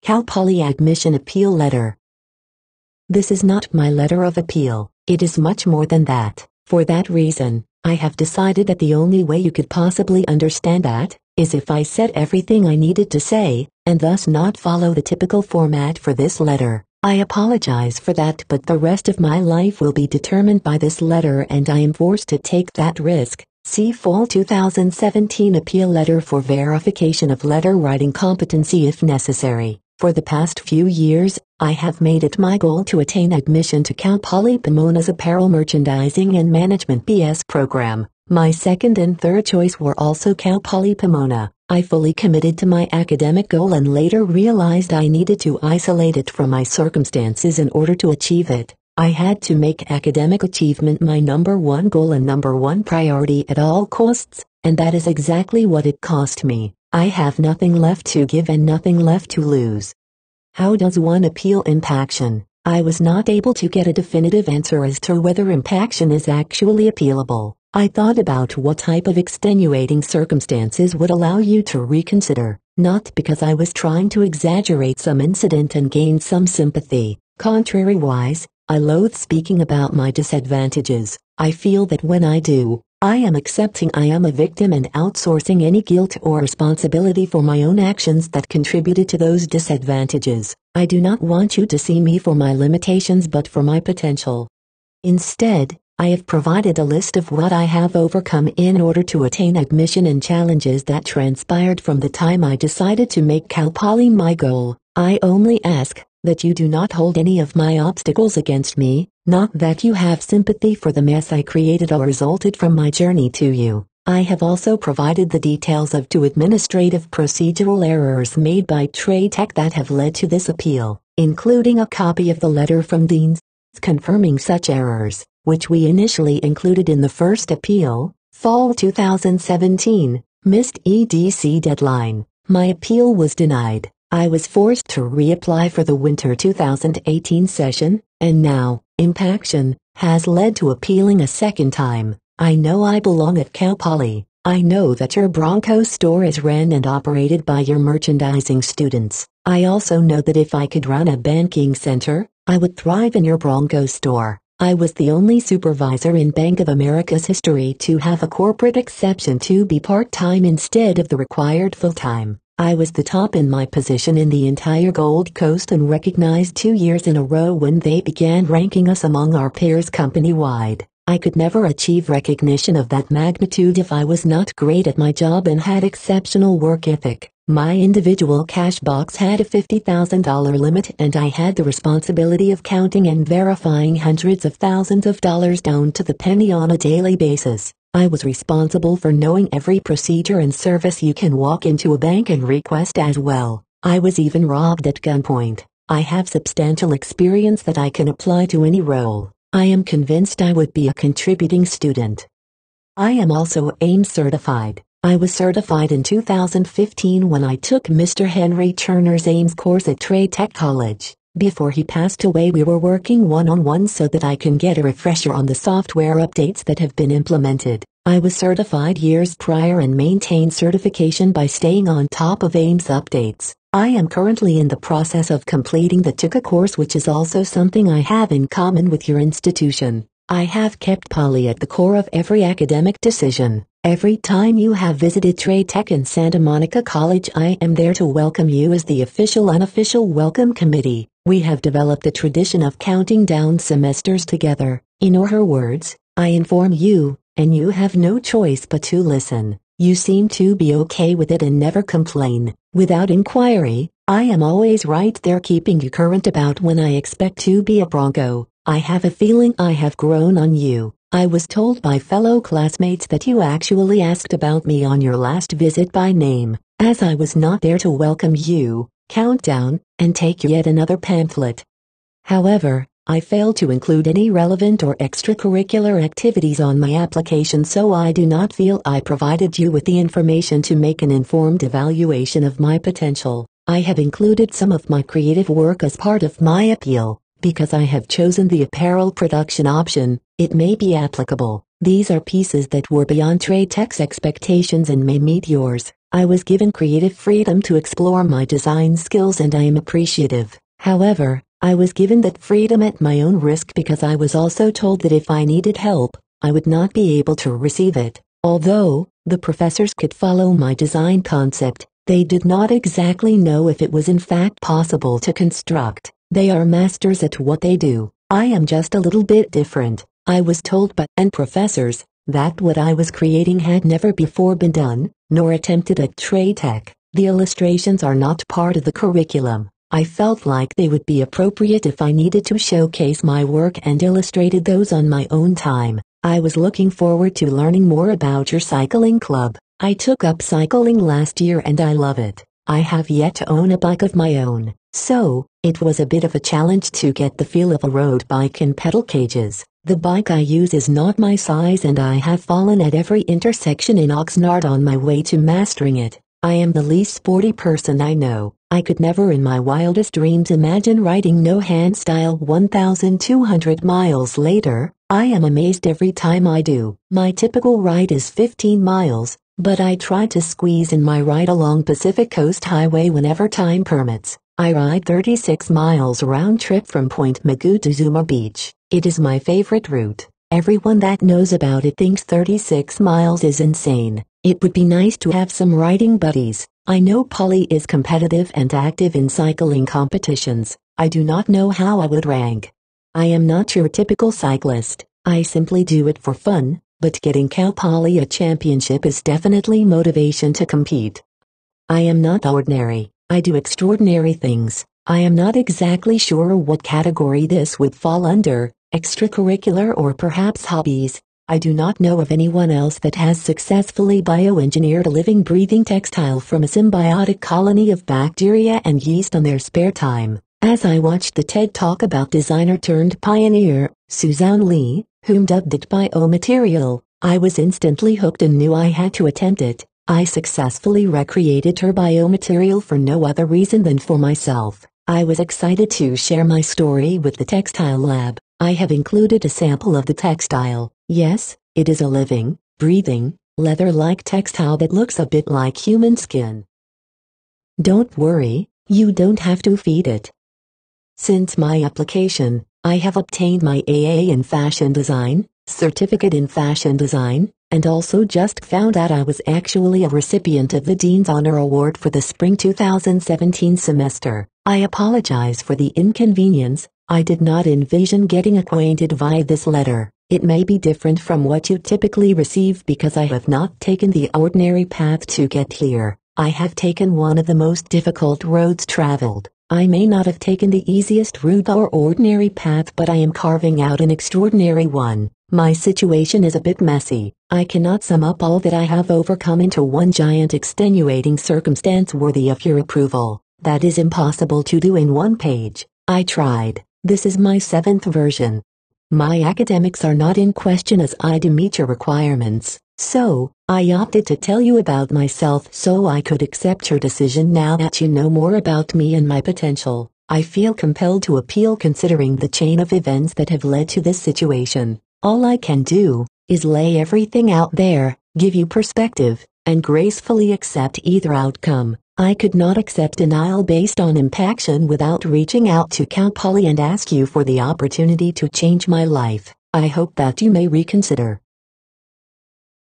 Cal Poly Admission Appeal Letter. This is not my letter of appeal, it is much more than that. For that reason, I have decided that the only way you could possibly understand that is if I said everything I needed to say, and thus not follow the typical format for this letter. I apologize for that, but the rest of my life will be determined by this letter and I am forced to take that risk. See Fall 2017 Appeal Letter for verification of letter writing competency if necessary. For the past few years, I have made it my goal to attain admission to Cal Poly Pomona's Apparel Merchandising and Management BS program. My second and third choice were also Cal Poly Pomona. I fully committed to my academic goal and later realized I needed to isolate it from my circumstances in order to achieve it. I had to make academic achievement my number one goal and number one priority at all costs, and that is exactly what it cost me. I have nothing left to give and nothing left to lose. How does one appeal impaction? I was not able to get a definitive answer as to whether impaction is actually appealable. I thought about what type of extenuating circumstances would allow you to reconsider, not because I was trying to exaggerate some incident and gain some sympathy. Contrary-wise, I loathe speaking about my disadvantages. I feel that when I do, I am accepting I am a victim and outsourcing any guilt or responsibility for my own actions that contributed to those disadvantages. I do not want you to see me for my limitations but for my potential. Instead, I have provided a list of what I have overcome in order to attain admission and challenges that transpired from the time I decided to make Cal Poly my goal. I only ask that you do not hold any of my obstacles against me, not that you have sympathy for the mess I created or resulted from my journey to you. I have also provided the details of 2 administrative procedural errors made by Trade Tech that have led to this appeal, including a copy of the letter from Deans confirming such errors, which we initially included in the first appeal. Fall 2017, missed EDC deadline. My appeal was denied. I was forced to reapply for the winter 2018 session, and now, impaction has led to appealing a second time. I know I belong at Cal Poly. I know that your Bronco store is ran and operated by your merchandising students. I also know that if I could run a banking center, I would thrive in your Bronco store. I was the only supervisor in Bank of America's history to have a corporate exception to be part-time instead of the required full-time. I was the top in my position in the entire Gold Coast and recognized 2 years in a row when they began ranking us among our peers company-wide. I could never achieve recognition of that magnitude if I was not great at my job and had exceptional work ethic. My individual cash box had a $50,000 limit and I had the responsibility of counting and verifying hundreds of thousands of dollars down to the penny on a daily basis. I was responsible for knowing every procedure and service you can walk into a bank and request as well. I was even robbed at gunpoint. I have substantial experience that I can apply to any role. I am convinced I would be a contributing student. I am also AIMS certified. I was certified in 2015 when I took Mr. Henry Turner's AIMS course at Trade Tech College. Before he passed away, we were working one-on-one so that I can get a refresher on the software updates that have been implemented. I was certified years prior and maintained certification by staying on top of AIMS updates. I am currently in the process of completing the TUCA course, which is also something I have in common with your institution. I have kept Poly at the core of every academic decision. Every time you have visited Trade Tech in Santa Monica College, I am there to welcome you as the official-unofficial welcome committee. We have developed a tradition of counting down semesters together. In her words, I inform you, and you have no choice but to listen. You seem to be okay with it and never complain. Without inquiry, I am always right there keeping you current about when I expect to be a Bronco. I have a feeling I have grown on you. I was told by fellow classmates that you actually asked about me on your last visit by name. As I was not there to welcome you, count down, and take yet another pamphlet. However, I failed to include any relevant or extracurricular activities on my application, so I do not feel I provided you with the information to make an informed evaluation of my potential. I have included some of my creative work as part of my appeal. Because I have chosen the apparel production option, it may be applicable. These are pieces that were beyond Trade Tech's expectations and may meet yours. I was given creative freedom to explore my design skills and I am appreciative. However, I was given that freedom at my own risk because I was also told that if I needed help, I would not be able to receive it. Although the professors could follow my design concept, they did not exactly know if it was in fact possible to construct. They are masters at what they do. I am just a little bit different. I was told by professors that what I was creating had never before been done, nor attempted at trade tech. The illustrations are not part of the curriculum. I felt like they would be appropriate if I needed to showcase my work and illustrated those on my own time. I was looking forward to learning more about your cycling club. I took up cycling last year and I love it. I have yet to own a bike of my own, so it was a bit of a challenge to get the feel of a road bike in pedal cages. The bike I use is not my size and I have fallen at every intersection in Oxnard on my way to mastering it. I am the least sporty person I know. I could never in my wildest dreams imagine riding no-hand style 1,200 miles later. I am amazed every time I do. My typical ride is 15 miles, but I try to squeeze in my ride along Pacific Coast Highway whenever time permits. I ride 36 miles round trip from Point Mugu to Zuma Beach. It is my favorite route. Everyone that knows about it thinks 36 miles is insane. It would be nice to have some riding buddies. I know Polly is competitive and active in cycling competitions. I do not know how I would rank. I am not your typical cyclist. I simply do it for fun, but getting Cal Poly a championship is definitely motivation to compete. I am not ordinary. I do extraordinary things. I am not exactly sure what category this would fall under, extracurricular or perhaps hobbies. I do not know of anyone else that has successfully bioengineered a living breathing textile from a symbiotic colony of bacteria and yeast on their spare time. As I watched the TED Talk about designer turned pioneer, Suzanne Lee, whom dubbed it biomaterial, I was instantly hooked and knew I had to attempt it. I successfully recreated her biomaterial for no other reason than for myself. I was excited to share my story with the Textile Lab. I have included a sample of the textile. Yes, it is a living, breathing, leather-like textile that looks a bit like human skin. Don't worry, you don't have to feed it. Since my application, I have obtained my AA in fashion design, certificate in fashion design, and also just found out I was actually a recipient of the Dean's Honor Award for the Spring 2017 semester. I apologize for the inconvenience. I did not envision getting acquainted via this letter. It may be different from what you typically receive because I have not taken the ordinary path to get here. I have taken one of the most difficult roads traveled. I may not have taken the easiest route or ordinary path, but I am carving out an extraordinary one. My situation is a bit messy. I cannot sum up all that I have overcome into one giant extenuating circumstance worthy of your approval. That is impossible to do in one page. I tried. This is my 7th version. My academics are not in question as I do meet your requirements, so I opted to tell you about myself so I could accept your decision now that you know more about me and my potential. I feel compelled to appeal considering the chain of events that have led to this situation. All I can do is lay everything out there, give you perspective, and gracefully accept either outcome. I could not accept denial based on impaction without reaching out to Cal Poly and ask you for the opportunity to change my life. I hope that you may reconsider.